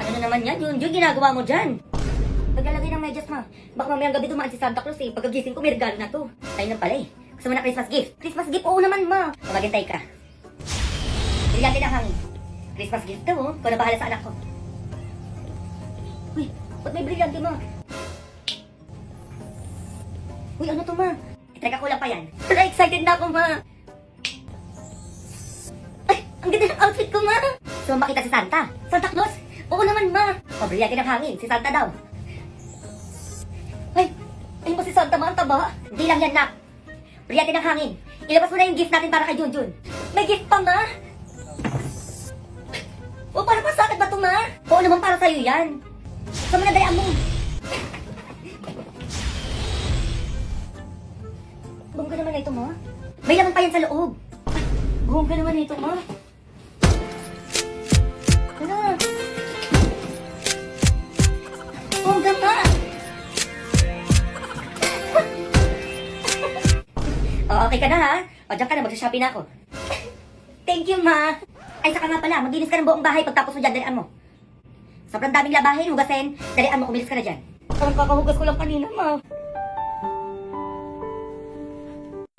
Ano naman yan? Yun, ginagawa mo dyan. Paglalagay ng medyas, ma. Baka mamayang gabi dumaan si Santa Claus eh. Pagkagising ko, may regalo na to. Tayo na pala eh. Gusto mo na Christmas gift? Christmas gift? Oo naman, ma. Maghintay ka. Brilyante ng hangin. Christmas gift daw, oh. Ikaw na bahala sa anak ko. Uy, ba't may brilyante, ma? Uy, ano to, ma? Teka, kulang pa yan. Wala, excited na ako, ma. Ay, ang ganda ng outfit ko, ma. So, makita si Santa. Santa Claus? Oo naman, ma. O, brilyante ng hangin. Si Santa daw. Ay, ayun ba si Santa, ma? Ang taba? Hindi lang yan, nak. Brilyante ng hangin. Ilabas mo na yung gift natin para kay Junjun. May gift pa, ma. O, para pa sa akin ba ito, ma? Oo naman, para sa'yo yan. Saan mo na dayaan mo? Bongga naman na ito, ma. May laman pa yan sa loob. Ay, bongga naman na ito, ma. Ano? Bongga, ma. O, okay ka na, ha? O, dyan ka na. Magsha-shopping na ako. Thank you, ma. Ay, saka nga pala. Maglinis ka ng buong bahay. Pagtapos mo dyan, dalian mo. Sobrang daming labahin, hugasin. Dalian mo, kumilis ka na dyan. Parang kakahugas ko lang kanina, ma.